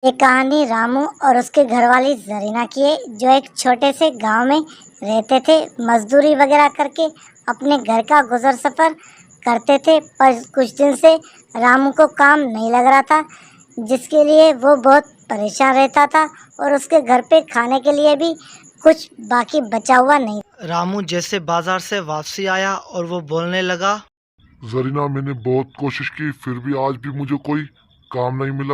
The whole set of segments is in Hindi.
ये कहानी रामू और उसके घरवाली जरीना की है, जो एक छोटे से गांव में रहते थे। मजदूरी वगैरह करके अपने घर का गुजर सफ़र करते थे, पर कुछ दिन से रामू को काम नहीं लग रहा था, जिसके लिए वो बहुत परेशान रहता था और उसके घर पे खाने के लिए भी कुछ बाकी बचा हुआ नहीं। रामू जैसे बाजार से वापसी आया और वो बोलने लगा, जरीना, मैंने बहुत कोशिश की, फिर भी आज भी मुझे कोई काम नहीं मिला।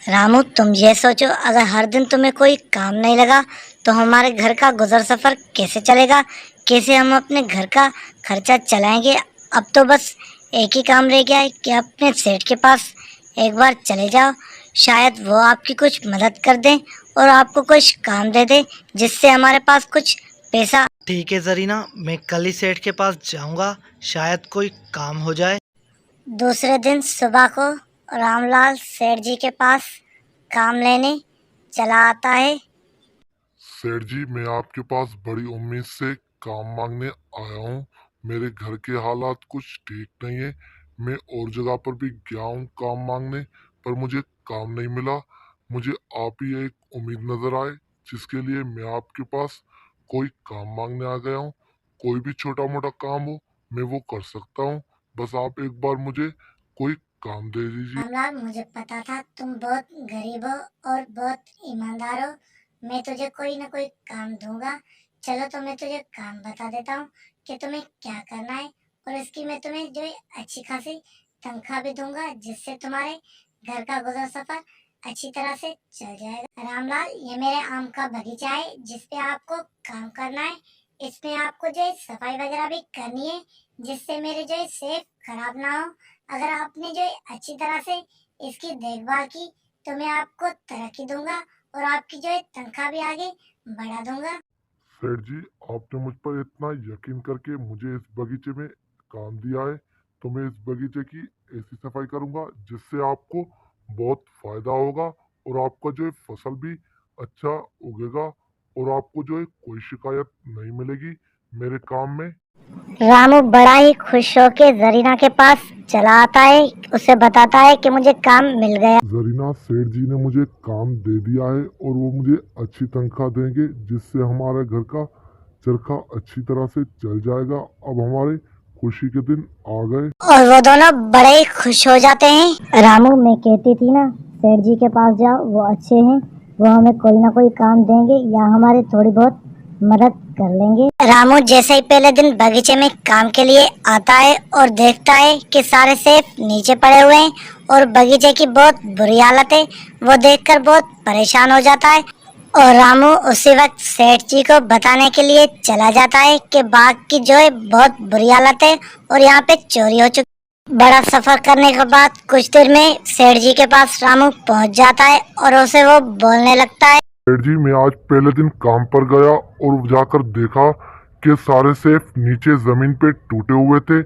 रामू, तुम ये सोचो, अगर हर दिन तुम्हें कोई काम नहीं लगा तो हमारे घर का गुजर सफ़र कैसे चलेगा? कैसे हम अपने घर का खर्चा चलाएंगे? अब तो बस एक ही काम रह गया है कि अपने सेठ के पास एक बार चले जाओ, शायद वो आपकी कुछ मदद कर दें और आपको कुछ काम दे दें, जिससे हमारे पास कुछ पैसा। ठीक है जरीना, मैं कल ही सेठ के पास जाऊंगा, शायद कोई काम हो जाए। दूसरे दिन सुबह को रामलाल सेठ जी के पास काम लेने चला आता है। सेठ जी, मैं आपके पास बड़ी उम्मीद से काम मांगने आया हूँ। मेरे घर के हालात कुछ ठीक नहीं है। मैं और जगह पर भी गया हूँ काम मांगने, पर मुझे काम नहीं मिला। मुझे आप ही एक उम्मीद नजर आए, जिसके लिए मैं आपके पास कोई काम मांगने आ गया हूँ। कोई भी छोटा मोटा काम हो, मैं वो कर सकता हूँ। बस आप एक बार मुझे कोई काम दे दीजिए। रामलाल, मुझे पता था तुम बहुत गरीब हो और बहुत ईमानदार हो। मैं तुझे कोई ना कोई काम दूंगा। चलो, तो मैं तुझे काम बता देता हूँ कि तुम्हें क्या करना है, और इसकी मैं तुम्हें जो है अच्छी खासी तनख्वाह भी दूंगा, जिससे तुम्हारे घर का गुजर सफर अच्छी तरह से चल जाएगा। रामलाल, ये मेरे आम का बगीचा है, जिसपे आपको काम करना है। इसमें आपको जो है सफाई वगैरह भी करनी है, जिससे मेरे जो है सेब खराब ना हो। अगर आपने जो है अच्छी तरह से इसकी देखभाल की तो मैं आपको तरक्की दूंगा और आपकी जो है तनख्वाह भी आगे बढ़ा दूंगा। सेठ जी, आपने मुझ पर इतना यकीन करके मुझे इस बगीचे में काम दिया है, तो मैं इस बगीचे की ऐसी सफाई करूंगा जिससे आपको बहुत फायदा होगा और आपका जो है फसल भी अच्छा उगेगा और आपको जो है कोई शिकायत नहीं मिलेगी मेरे काम में। रामू बड़ा ही खुश होके जरीना के पास चला आता है, उसे बताता है कि मुझे काम मिल गया। जरीना, सेठ जी ने मुझे काम दे दिया है और वो मुझे अच्छी तनख्वाह देंगे, जिससे हमारे घर का चरखा अच्छी तरह से चल जाएगा। अब हमारे खुशी के दिन आ गए। और वो दोनों बड़े ही खुश हो जाते हैं। रामू, मैं कहती थी ना, सेठ जी के पास जाओ, वो अच्छे हैं, वो हमें कोई ना कोई काम देंगे या हमारी थोड़ी बहुत मदद कर लेंगे। रामू जैसे ही पहले दिन बगीचे में काम के लिए आता है और देखता है कि सारे सेब नीचे पड़े हुए हैं और बगीचे की बहुत बुरी हालत है, वो देखकर बहुत परेशान हो जाता है। और रामू उसी वक्त सेठ जी को बताने के लिए चला जाता है कि बाग की जो है बहुत बुरी हालत है और यहाँ पे चोरी हो चुकी। बड़ा सफर करने के बाद कुछ देर में सेठ जी के पास रामू पहुँच जाता है और उसे वो बोलने लगता है। सेठ जी, मैं आज पहले दिन काम पर गया और जाकर देखा कि सारे सेफ नीचे जमीन पे टूटे हुए थे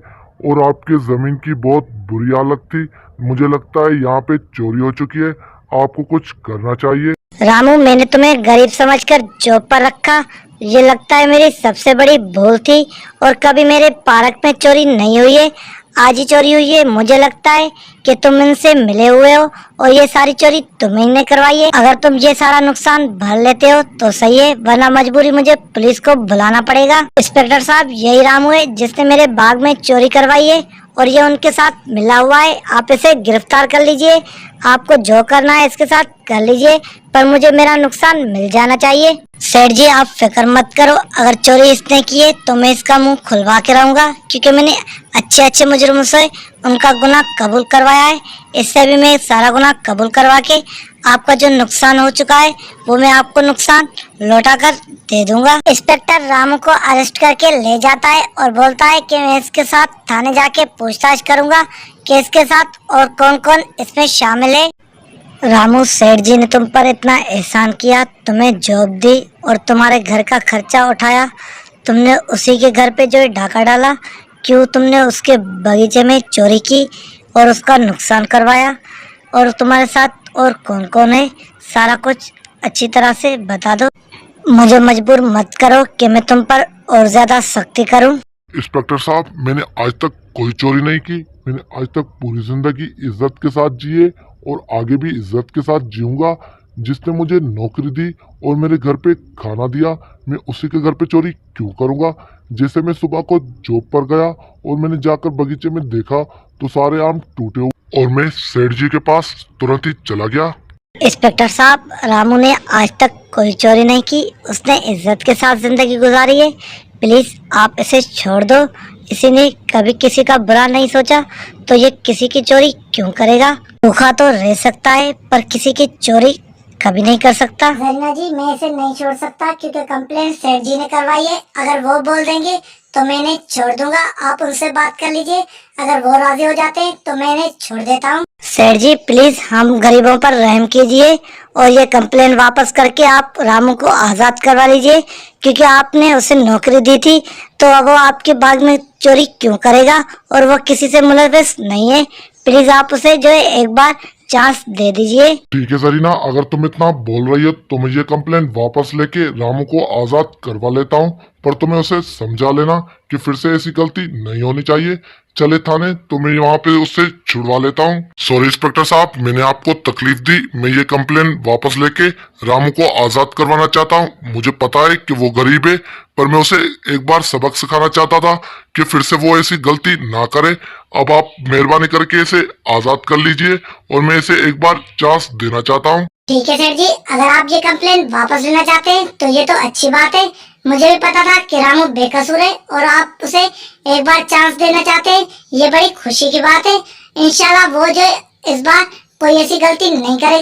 और आपके जमीन की बहुत बुरी हालत थी। मुझे लगता है यहाँ पे चोरी हो चुकी है। आपको कुछ करना चाहिए। रामू, मैंने तुम्हें गरीब समझकर जॉब पर रखा, ये लगता है मेरी सबसे बड़ी भूल थी, और कभी मेरे पार्क में चोरी नहीं हुई है, आज ही चोरी हुई है। मुझे लगता है कि तुम इनसे मिले हुए हो और ये सारी चोरी तुम्ही ने करवाई है। अगर तुम ये सारा नुकसान भर लेते हो तो सही है, वरना मजबूरी मुझे पुलिस को बुलाना पड़ेगा। इंस्पेक्टर साहब, यही रामू है जिसने मेरे बाग में चोरी करवाई है और ये उनके साथ मिला हुआ है। आप इसे गिरफ्तार कर लीजिए। आपको जो करना है इसके साथ कर लीजिए, पर मुझे मेरा नुकसान मिल जाना चाहिए। सेठ जी, आप फिक्र मत करो, अगर चोरी इसने की है तो मैं इसका मुंह खुलवा के रहूंगा, क्योंकि मैंने अच्छे अच्छे मुजरिमों से उनका गुनाह कबूल करवाया है। इससे भी मैं सारा गुनाह कबूल करवा के आपका जो नुकसान हो चुका है वो मैं आपको नुकसान लौटा कर दे दूंगा। इंस्पेक्टर रामू को अरेस्ट करके ले जाता है और बोलता है कि मैं इसके साथ थाने जाके पूछताछ करूंगा कि इसके साथ और कौन कौन इसमें शामिल है। रामू, सेठ जी ने तुम पर इतना एहसान किया, तुम्हें जॉब दी और तुम्हारे घर का खर्चा उठाया, तुमने उसी के घर पे जो है डाका डाला, क्यों तुमने उसके बगीचे में चोरी की और उसका नुकसान करवाया? और तुम्हारे साथ और कौन कौन है, सारा कुछ अच्छी तरह से बता दो। मुझे मजबूर मत करो कि मैं तुम पर और ज्यादा सख्ती करूं। इंस्पेक्टर साहब, मैंने आज तक कोई चोरी नहीं की। मैंने आज तक पूरी जिंदगी इज्जत के साथ जिए और आगे भी इज्जत के साथ जीऊँगा। जिसने मुझे नौकरी दी और मेरे घर पे खाना दिया, मैं उसी के घर पे चोरी क्यों करूँगा? जैसे मैं सुबह को जॉब पर गया और मैंने जाकर बगीचे में देखा तो सारे आम टूटे हुए और मैं सेठ जी के पास तुरंत ही चला गया। इंस्पेक्टर साहब, रामू ने आज तक कोई चोरी नहीं की, उसने इज्जत के साथ जिंदगी गुजारी है। प्लीज आप इसे छोड़ दो। इसी ने कभी किसी का बुरा नहीं सोचा, तो ये किसी की चोरी क्यों करेगा? भूखा तो रह सकता है पर किसी की चोरी कभी नहीं कर सकता। जरीना जी, मैं इसे नहीं छोड़ सकता क्योंकि कंप्लेंट सेठ जी ने करवाई है। अगर वो बोल देंगे तो मैं इन्हें छोड़ दूंगा। आप उनसे बात कर लीजिए, अगर वो राजी हो जाते हैं तो मैं इन्हें छोड़ देता हूँ। सेठ जी प्लीज हम गरीबों पर रहम कीजिए और ये कंप्लेन वापस करके आप रामू को आजाद करवा लीजिए, क्योंकि आपने उसे नौकरी दी थी तो अब वो आपके बाग में चोरी क्यों करेगा और वो किसी से मुलविस नहीं है। प्लीज आप उसे जो है एक बार चांस दे दीजिए। ठीक है जरीना, अगर तुम इतना बोल रही हो तो मैं ये कंप्लेंट वापस लेके रामू को आजाद करवा लेता हूँ, पर तुम्हें उसे समझा लेना कि फिर से ऐसी गलती नहीं होनी चाहिए। चले थाने तो मैं वहाँ पे उससे छुड़वा लेता हूँ। सॉरी इंस्पेक्टर साहब, मैंने आपको तकलीफ दी। मैं ये कंप्लेंट वापस लेके रामू को आजाद करवाना चाहता हूँ। मुझे पता है कि वो गरीब है, पर मैं उसे एक बार सबक सिखाना चाहता था कि फिर से वो ऐसी गलती ना करे। अब आप मेहरबानी करके इसे आजाद कर लीजिए और मैं इसे एक बार चांस देना चाहता हूँ। ठीक है सेठ जी, अगर आप ये कंप्लेंट वापस लेना चाहते हैं तो ये तो अच्छी बात है। मुझे भी पता था कि रामू बेकसूर है और आप उसे एक बार चांस देना चाहते हैं, ये बड़ी खुशी की बात है। इंशाल्लाह वो जो इस बार कोई ऐसी गलती नहीं करेगा।